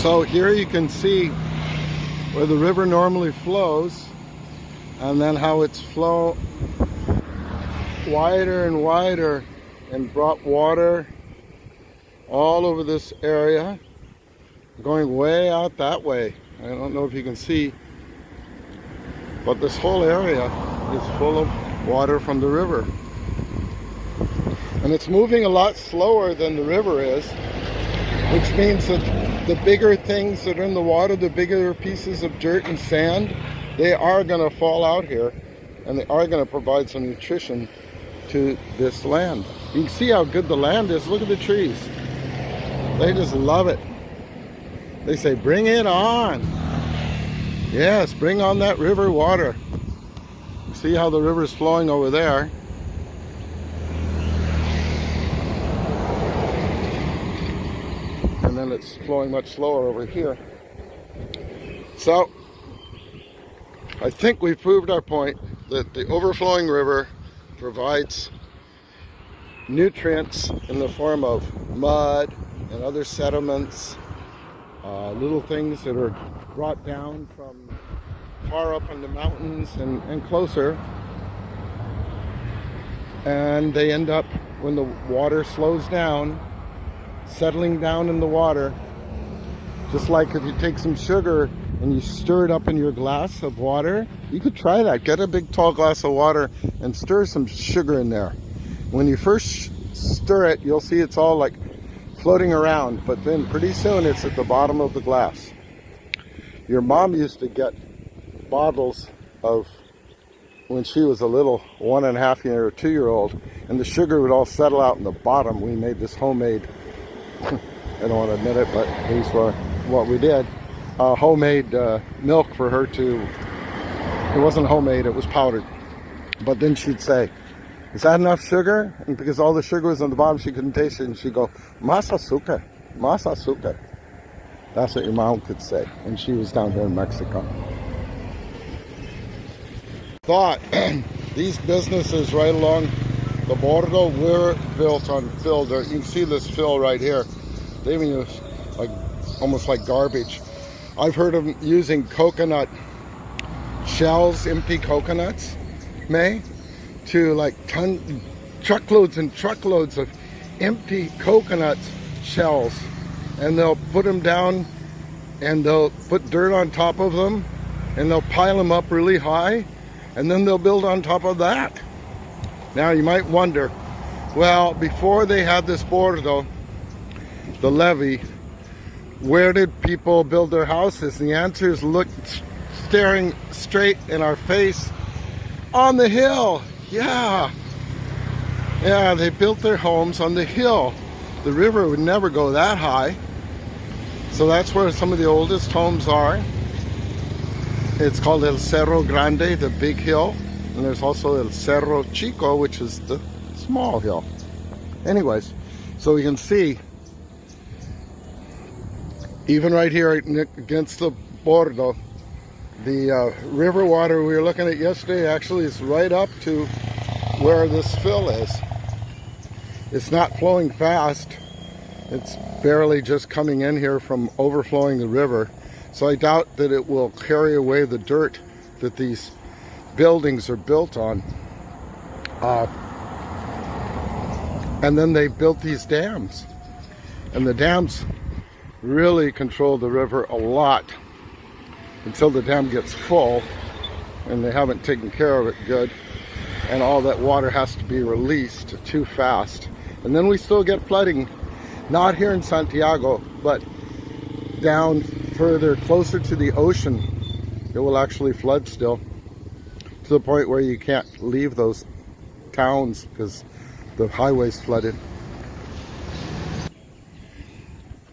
So here you can see where the river normally flows, and then how it's flow wider and wider and brought water all over this area, going way out that way. I don't know if you can see, but this whole area is full of water from the river. And it's moving a lot slower than the river is, which means that the bigger things that are in the water, the bigger pieces of dirt and sand, they are going to fall out here, and they are going to provide some nutrition to this land. You can see how good the land is. Look at the trees. They just love it. They say, bring it on. Yes, bring on that river water. See how the river's flowing over there. And then it's flowing much slower over here. So, I think we've proved our point that the overflowing river provides nutrients in the form of mud and other sediments, little things that are brought down from far up in the mountains and closer, and they end up, when the water slows down, settling down in the water. Just like if you take some sugar and you stir it up in your glass of water, you could try that. Get a big tall glass of water and stir some sugar in there. When you first stir it, you'll see it's all like floating around, but then pretty soon it's at the bottom of the glass. Your mom used to get bottles of, when she was a little 1.5-year or 2-year-old, and the sugar would all settle out in the bottom. We made this homemade, I don't want to admit it, but these were what we did, homemade milk for her to, it wasn't homemade, it was powdered. But then she'd say, is that enough sugar? And because all the sugar was on the bottom, she couldn't taste it, and she'd go, mas azúcar, mas azúcar. That's what your mom could say when she was down here in Mexico. Thought these businesses right along the border were built on fill. You can see this fill right here. They even use like almost like garbage. I've heard of them using coconut shells, empty coconuts, to like truckloads and truckloads of empty coconut shells, and they'll put them down and they'll put dirt on top of them and they'll pile them up really high, and then they'll build on top of that. Now you might wonder, well, before they had this border though, the levee, where did people build their houses? The answer is look, staring straight in our face, on the hill. Yeah, they built their homes on the hill. The river would never go that high. So that's where some of the oldest homes are. It's called El Cerro Grande, the big hill. And there's also El Cerro Chico, which is the small hill. Anyways, so we can see, even right here against the border, the river water we were looking at yesterday actually is right up to where this fill is. It's not flowing fast. It's barely just coming in here from overflowing the river. So I doubt that it will carry away the dirt that these buildings are built on. And then they built these dams. And the dams really control the river a lot until the dam gets full, and they haven't taken care of it good, and all that water has to be released too fast. And then we still get flooding, not here in Santiago, but down further, closer to the ocean. It will actually flood still, to the point where you can't leave those towns because the highway's flooded.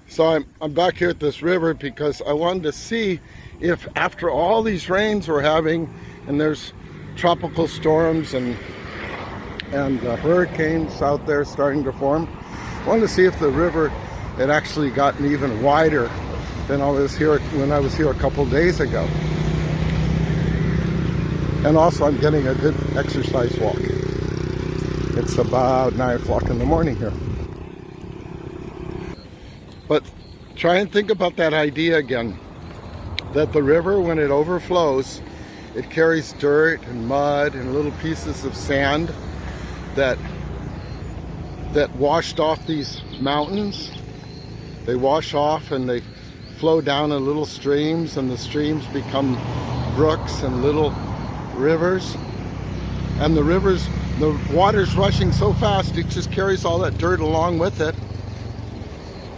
So I'm back here at this river because I wanted to see if, after all these rains we're having, and there's tropical storms and hurricanes out there starting to form, I wanted to see if the river had actually gotten even wider than I was here when I was here a couple days ago. And also I'm getting a good exercise walk. It's about 9 o'clock in the morning here. But try and think about that idea again, that the river, when it overflows, it carries dirt and mud and little pieces of sand that washed off these mountains. They wash off and they flow down in little streams, and the streams become brooks and little rivers. And the water's rushing so fast, it just carries all that dirt along with it.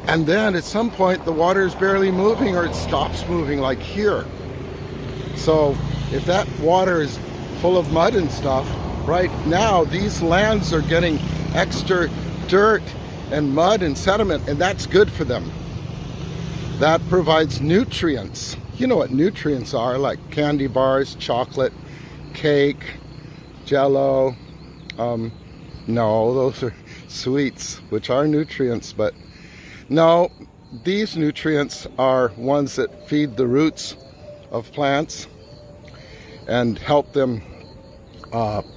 And then at some point the water is barely moving, or it stops moving, like here. So if that water is full of mud and stuff, right now these lands are getting extra dirt and mud and sediment, and that's good for them. That provides nutrients. You know what nutrients are, like candy bars, chocolate, cake, Jello. No, those are sweets, which are nutrients, but no, these nutrients are ones that feed the roots of plants and help them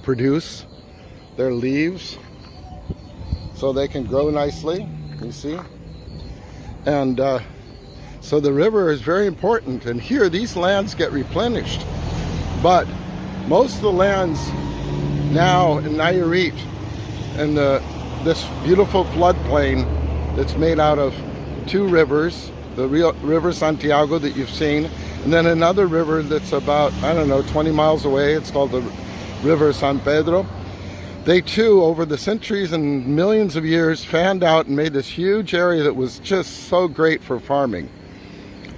produce their leaves so they can grow nicely, you see? And so the river is very important, and here these lands get replenished. But most of the lands now in Nayarit and this beautiful floodplain that's made out of two rivers, the River Santiago that you've seen, and then another river that's about, I don't know, 20 miles away. It's called the River San Pedro. They too, over the centuries and millions of years, fanned out and made this huge area that was just so great for farming.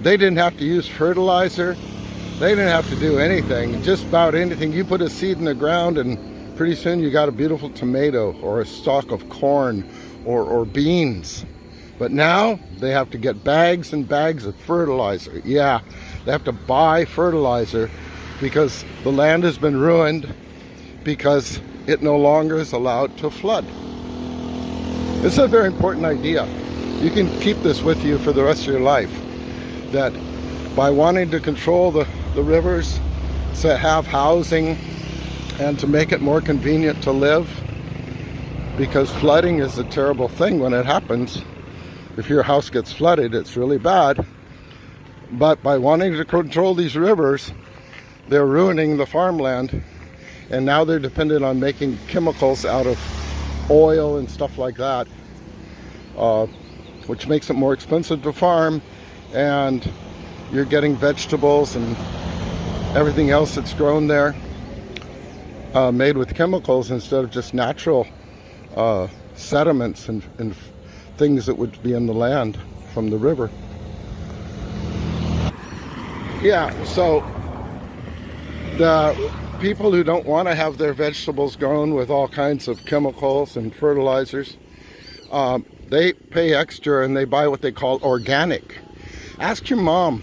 They didn't have to use fertilizer. They didn't have to do anything, just about anything. You put a seed in the ground and pretty soon you got a beautiful tomato or a stalk of corn or beans. But now they have to get bags and bags of fertilizer. Yeah, they have to buy fertilizer because the land has been ruined because it no longer is allowed to flood. This is a very important idea. You can keep this with you for the rest of your life, that by wanting to control the rivers, to have housing, and to make it more convenient to live, because flooding is a terrible thing when it happens. If your house gets flooded, it's really bad. But by wanting to control these rivers, they're ruining the farmland, and now they're dependent on making chemicals out of oil and stuff like that, which makes it more expensive to farm, and you're getting vegetables and everything else that's grown there made with chemicals instead of just natural sediments and things that would be in the land from the river. Yeah, so the people who don't want to have their vegetables grown with all kinds of chemicals and fertilizers, they pay extra and they buy what they call organic. Ask your mom,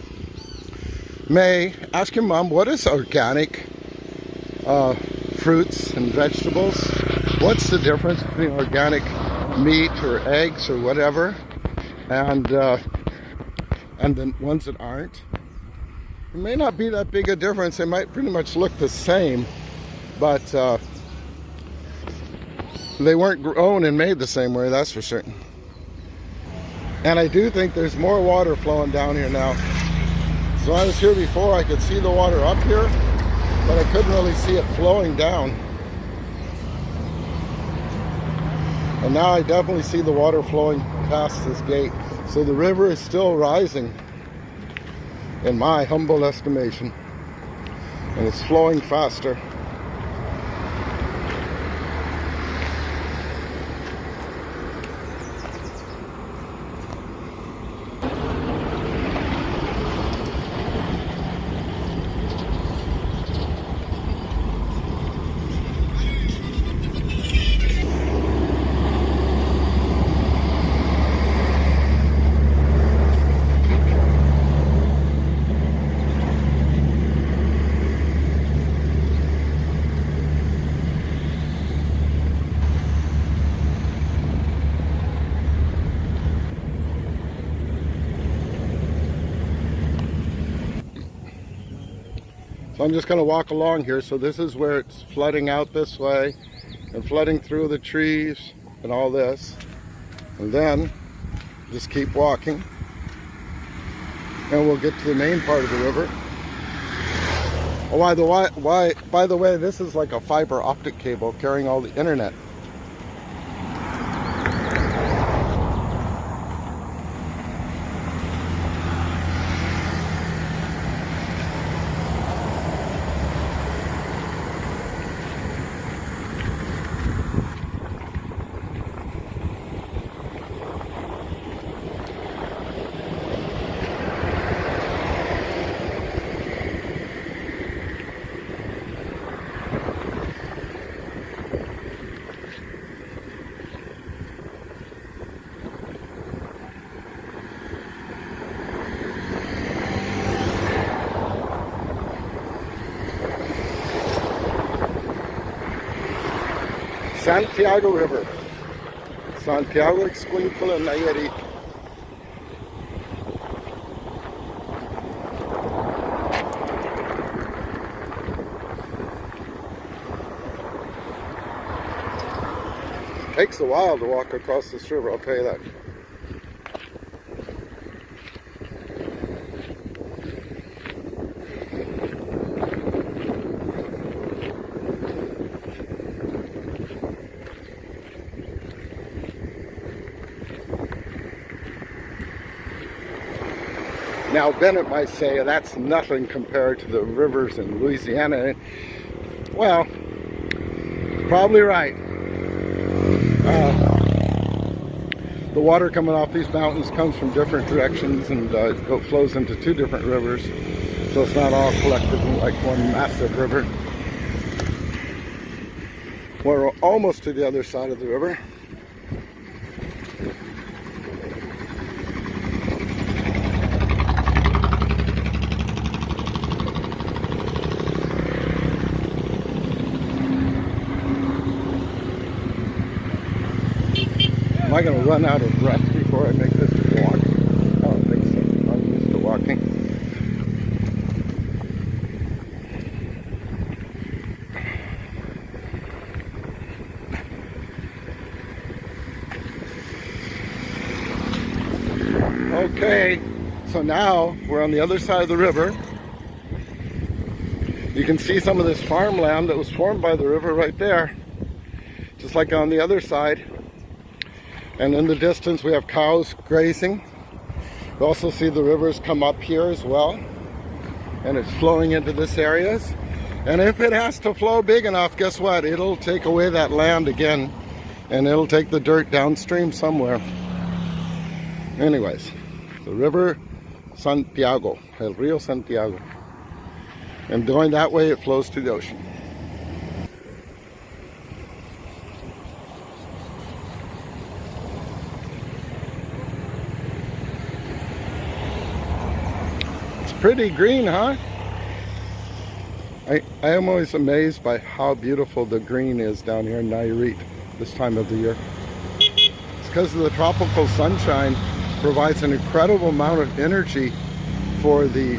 May, ask your mom, what is organic fruits and vegetables? What's the difference between organic meat or eggs or whatever and the ones that aren't? It may not be that big a difference. They might pretty much look the same, but they weren't grown and made the same way, that's for certain. And I do think there's more water flowing down here now. So I was here before, I could see the water up here, but I couldn't really see it flowing down. And now I definitely see the water flowing past this gate. So the river is still rising, in my humble estimation, and it's flowing faster. So I'm just going to walk along here. So this is where it's flooding out this way and flooding through the trees and all this. And then just keep walking. and we'll get to the main part of the river. Oh, by the way, this is like a fiber optic cable carrying all the internet. Santiago River. Santiago Escuintla Nayarit. Takes a while to walk across this river, I'll tell you that. Now, Bennett might say that's nothing compared to the rivers in Louisiana. Well, probably right. The water coming off these mountains comes from different directions and it flows into two different rivers. So it's not all collected in like one massive river. We're almost to the other side of the river. Am I going to run out of breath before I make this walk? I don't think so. I'm used to walking. Okay, so now we're on the other side of the river. You can see some of this farmland that was formed by the river right there, just like on the other side. And in the distance we have cows grazing. You also see the rivers come up here as well. And it's flowing into this area. And if it has to flow big enough, guess what? It'll take away that land again. And it'll take the dirt downstream somewhere. Anyways, the river Santiago, El Rio Santiago. And going that way, it flows to the ocean. Pretty green, huh? I am always amazed by how beautiful the green is down here in Nayarit this time of the year. It's because of the tropical sunshine provides an incredible amount of energy for the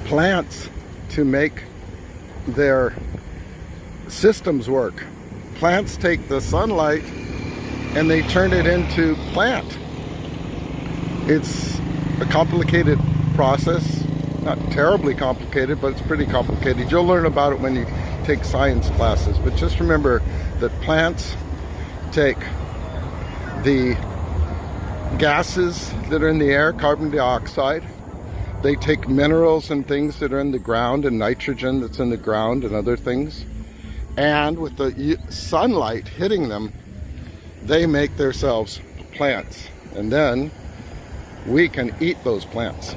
plants to make their systems work. Plants take the sunlight and they turn it into plant. It's a complicated process, not terribly complicated, but it's pretty complicated. You'll learn about it when you take science classes, but just remember that plants take the gases that are in the air, carbon dioxide, they take minerals and things that are in the ground and nitrogen that's in the ground and other things, and with the sunlight hitting them, they make themselves plants, and then we can eat those plants.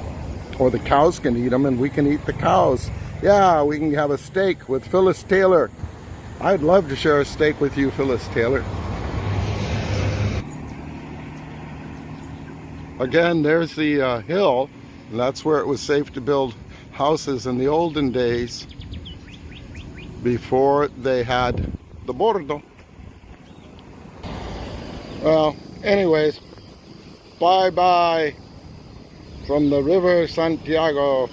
Or the cows can eat them and we can eat the cows. Yeah, we can have a steak with Phyllis Taylor. I'd love to share a steak with you, Phyllis Taylor. Again, there's the hill, and that's where it was safe to build houses in the olden days before they had the bordo. Well, anyways, bye-bye. From the river Santiago,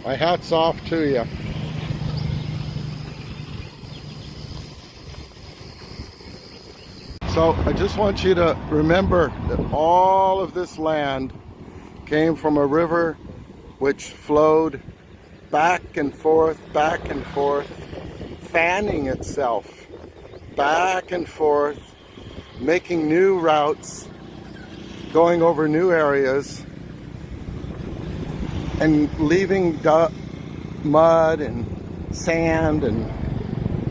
my hat's off to you. So I just want you to remember that all of this land came from a river which flowed back and forth, fanning itself back and forth, making new routes, going over new areas, and leaving mud and sand and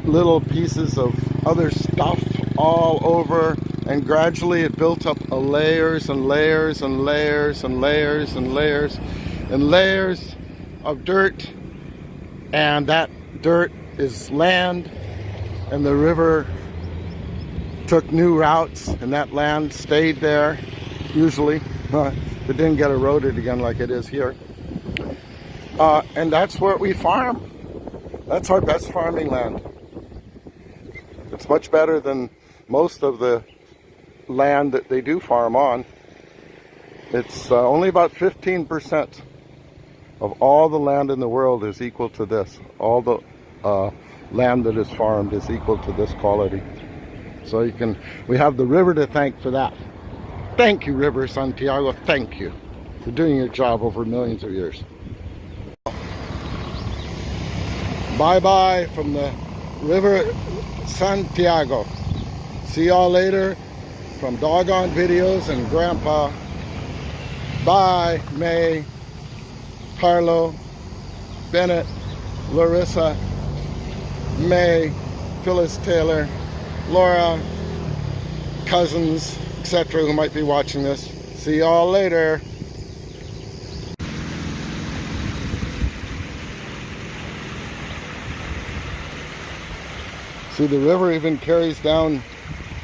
little pieces of other stuff all over, and gradually it built up layers and layers and layers and layers and layers and layers of dirt, and that dirt is land, and the river took new routes, and that land stayed there, usually. It didn't get eroded again like it is here. And that's where we farm. That's our best farming land. It's much better than most of the land that they do farm on. It's only about 15% of all the land in the world is equal to this. All the land that is farmed is equal to this quality. So we have the river to thank for that. Thank you, River Santiago. Thank you for doing your job over millions of years. Bye-bye from the River Santiago. See y'all later from Doggone Videos and Grandpa. Bye, May, Harlow, Bennett, Larissa, May, Phyllis Taylor, Laura, cousins, etc. who might be watching this. See y'all later. See, the river even carries down,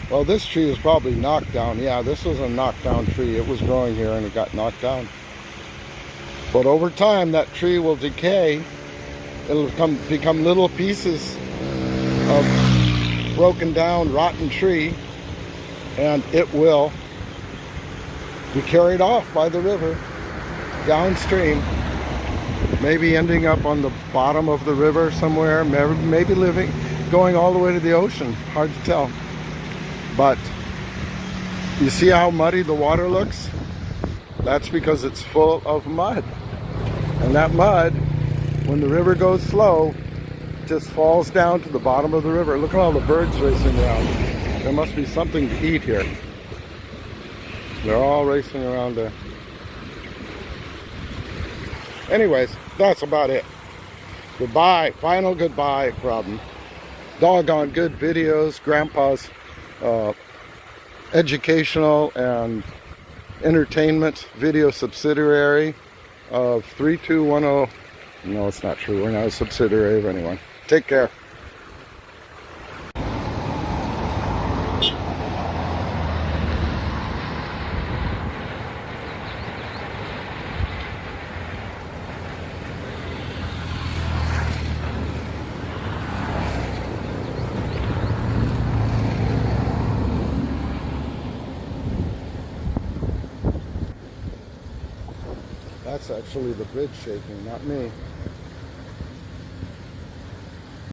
well, this tree is probably knocked down. Yeah, this was a knocked down tree. It was growing here and it got knocked down. But over time, that tree will decay. It'll become little pieces of broken down, rotten tree, and it will be carried off by the river downstream, maybe ending up on the bottom of the river somewhere, maybe going all the way to the ocean. Hard to tell. But you see how muddy the water looks? That's because it's full of mud. And that mud, when the river goes slow, just falls down to the bottom of the river. Look at all the birds racing around. There must be something to eat here. They're all racing around there. Anyways, that's about it. Goodbye. Final goodbye from Doggone Good Videos, Grandpa's educational and entertainment video subsidiary of 3210. No, it's not true. We're not a subsidiary of anyone. Take care. That's actually the bridge shaking, not me.